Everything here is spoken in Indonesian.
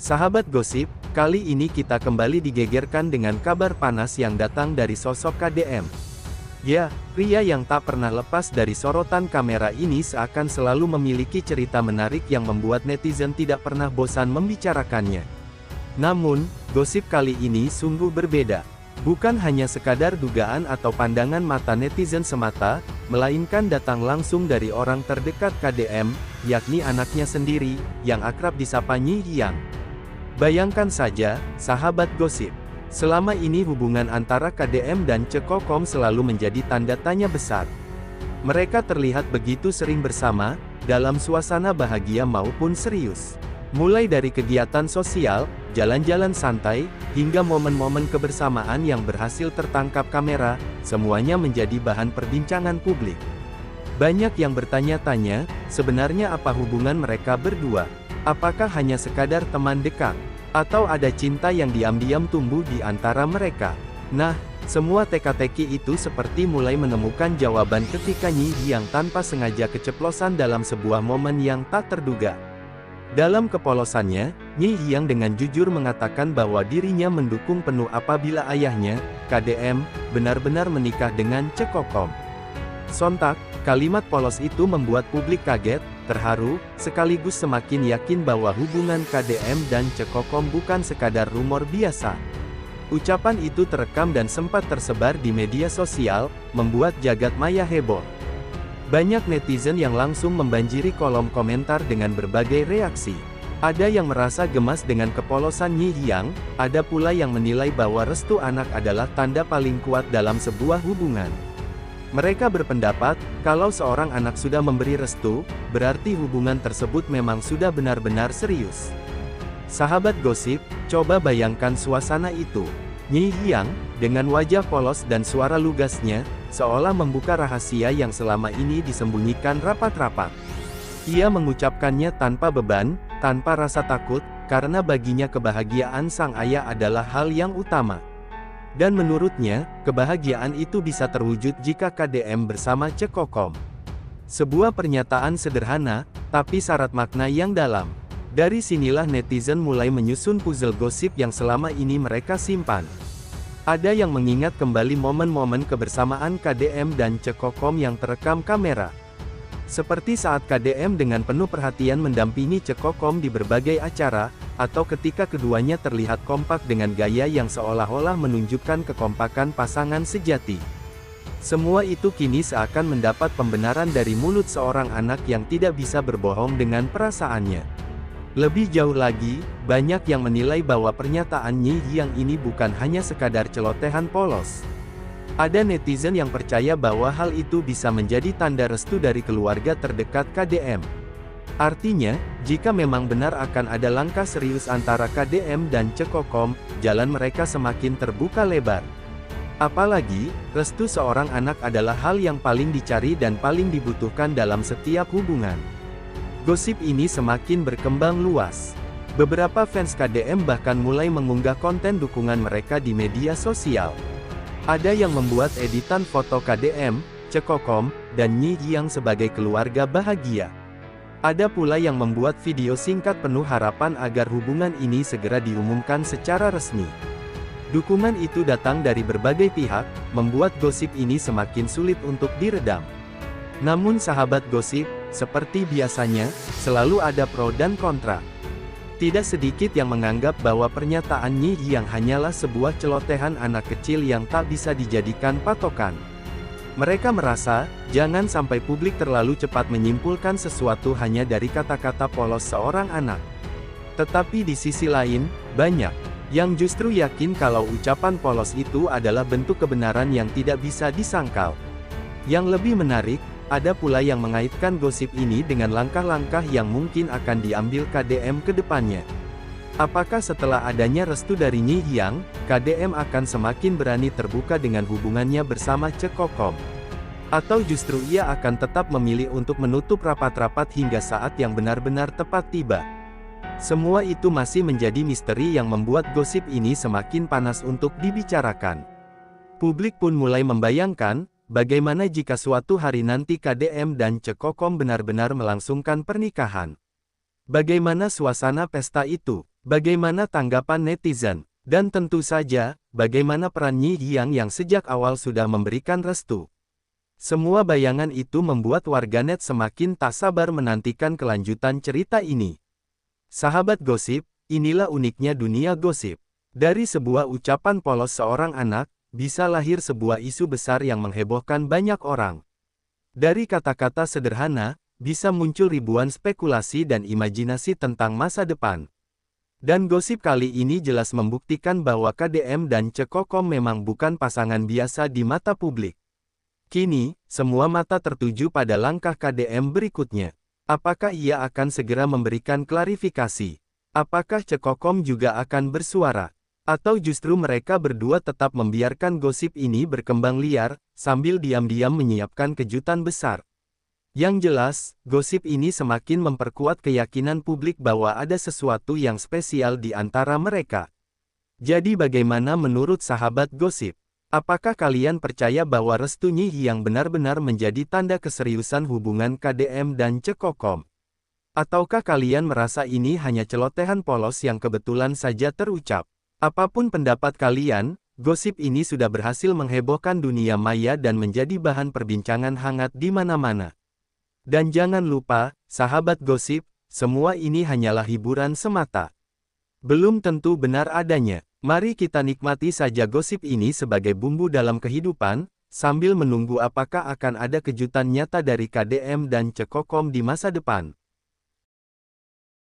Sahabat gosip, kali ini kita kembali digegerkan dengan kabar panas yang datang dari sosok KDM. Ya, pria yang tak pernah lepas dari sorotan kamera ini seakan selalu memiliki cerita menarik yang membuat netizen tidak pernah bosan membicarakannya. Namun, gosip kali ini sungguh berbeda. Bukan hanya sekadar dugaan atau pandangan mata netizen semata, melainkan datang langsung dari orang terdekat KDM, yakni anaknya sendiri, yang akrab disapa Nyi Hyang. Bayangkan saja, sahabat gosip. Selama ini hubungan antara KDM dan Cekokom selalu menjadi tanda tanya besar. Mereka terlihat begitu sering bersama, dalam suasana bahagia maupun serius. Mulai dari kegiatan sosial, jalan-jalan santai, hingga momen-momen kebersamaan yang berhasil tertangkap kamera, semuanya menjadi bahan perbincangan publik. Banyak yang bertanya-tanya, sebenarnya apa hubungan mereka berdua? Apakah hanya sekadar teman dekat? Atau ada cinta yang diam-diam tumbuh di antara mereka? Nah, semua teka-teki itu seperti mulai menemukan jawaban ketika Nyi Hyang tanpa sengaja keceplosan dalam sebuah momen yang tak terduga. Dalam kepolosannya, Nyi Hyang dengan jujur mengatakan bahwa dirinya mendukung penuh apabila ayahnya, KDM, benar-benar menikah dengan Cekokom. Sontak, kalimat polos itu membuat publik kaget, terharu, sekaligus semakin yakin bahwa hubungan KDM dan Cekokom bukan sekadar rumor biasa. Ucapan itu terekam dan sempat tersebar di media sosial, membuat jagat maya heboh. Banyak netizen yang langsung membanjiri kolom komentar dengan berbagai reaksi. Ada yang merasa gemas dengan kepolosan Nyi Hyang, ada pula yang menilai bahwa restu anak adalah tanda paling kuat dalam sebuah hubungan. Mereka berpendapat, kalau seorang anak sudah memberi restu, berarti hubungan tersebut memang sudah benar-benar serius. Sahabat gosip, coba bayangkan suasana itu. Nyi Hyang, dengan wajah polos dan suara lugasnya, seolah membuka rahasia yang selama ini disembunyikan rapat-rapat. Ia mengucapkannya tanpa beban, tanpa rasa takut, karena baginya kebahagiaan sang ayah adalah hal yang utama. Dan menurutnya, kebahagiaan itu bisa terwujud jika KDM bersama Cekokom. Sebuah pernyataan sederhana, tapi syarat makna yang dalam. Dari sinilah netizen mulai menyusun puzzle gosip yang selama ini mereka simpan. Ada yang mengingat kembali momen-momen kebersamaan KDM dan Cekokom yang terekam kamera. Seperti saat KDM dengan penuh perhatian mendampingi Cekokom di berbagai acara, atau ketika keduanya terlihat kompak dengan gaya yang seolah-olah menunjukkan kekompakan pasangan sejati. Semua itu kini seakan mendapat pembenaran dari mulut seorang anak yang tidak bisa berbohong dengan perasaannya. Lebih jauh lagi, banyak yang menilai bahwa pernyataan Nyi Hyang ini bukan hanya sekadar celotehan polos. Ada netizen yang percaya bahwa hal itu bisa menjadi tanda restu dari keluarga terdekat KDM. Artinya, jika memang benar akan ada langkah serius antara KDM dan Cekokom, jalan mereka semakin terbuka lebar. Apalagi, restu seorang anak adalah hal yang paling dicari dan paling dibutuhkan dalam setiap hubungan. Gosip ini semakin berkembang luas. Beberapa fans KDM bahkan mulai mengunggah konten dukungan mereka di media sosial. Ada yang membuat editan foto KDM, Cekokom, dan Nyi Hyang sebagai keluarga bahagia. Ada pula yang membuat video singkat penuh harapan agar hubungan ini segera diumumkan secara resmi. Dukungan itu datang dari berbagai pihak, membuat gosip ini semakin sulit untuk diredam. Namun sahabat gosip, seperti biasanya, selalu ada pro dan kontra. Tidak sedikit yang menganggap bahwa pernyataan Nyi Hyang hanyalah sebuah celotehan anak kecil yang tak bisa dijadikan patokan. Mereka merasa, jangan sampai publik terlalu cepat menyimpulkan sesuatu hanya dari kata-kata polos seorang anak. Tetapi di sisi lain, banyak yang justru yakin kalau ucapan polos itu adalah bentuk kebenaran yang tidak bisa disangkal. Yang lebih menarik, ada pula yang mengaitkan gosip ini dengan langkah-langkah yang mungkin akan diambil KDM ke depannya. Apakah setelah adanya restu dari Nyi Hyang, KDM akan semakin berani terbuka dengan hubungannya bersama Cekokom? Atau justru ia akan tetap memilih untuk menutup rapat-rapat hingga saat yang benar-benar tepat tiba? Semua itu masih menjadi misteri yang membuat gosip ini semakin panas untuk dibicarakan. Publik pun mulai membayangkan, bagaimana jika suatu hari nanti KDM dan Cekokom benar-benar melangsungkan pernikahan? Bagaimana suasana pesta itu? Bagaimana tanggapan netizen? Dan tentu saja, bagaimana peran Nyi Yang yang sejak awal sudah memberikan restu? Semua bayangan itu membuat warganet semakin tak sabar menantikan kelanjutan cerita ini. Sahabat gosip, inilah uniknya dunia gosip. Dari sebuah ucapan polos seorang anak, bisa lahir sebuah isu besar yang menghebohkan banyak orang. Dari kata-kata sederhana, bisa muncul ribuan spekulasi dan imajinasi tentang masa depan. Dan gosip kali ini jelas membuktikan bahwa KDM dan Cekokom memang bukan pasangan biasa di mata publik. Kini, semua mata tertuju pada langkah KDM berikutnya. Apakah ia akan segera memberikan klarifikasi? Apakah Cekokom juga akan bersuara? Atau justru mereka berdua tetap membiarkan gosip ini berkembang liar, sambil diam-diam menyiapkan kejutan besar? Yang jelas, gosip ini semakin memperkuat keyakinan publik bahwa ada sesuatu yang spesial di antara mereka. Jadi bagaimana menurut sahabat gosip? Apakah kalian percaya bahwa restu Nyi yang benar-benar menjadi tanda keseriusan hubungan KDM dan Cekokom? Ataukah kalian merasa ini hanya celotehan polos yang kebetulan saja terucap? Apapun pendapat kalian, gosip ini sudah berhasil menghebohkan dunia maya dan menjadi bahan perbincangan hangat di mana-mana. Dan jangan lupa, sahabat gosip, semua ini hanyalah hiburan semata. Belum tentu benar adanya. Mari kita nikmati saja gosip ini sebagai bumbu dalam kehidupan, sambil menunggu apakah akan ada kejutan nyata dari KDM dan Cekokom di masa depan.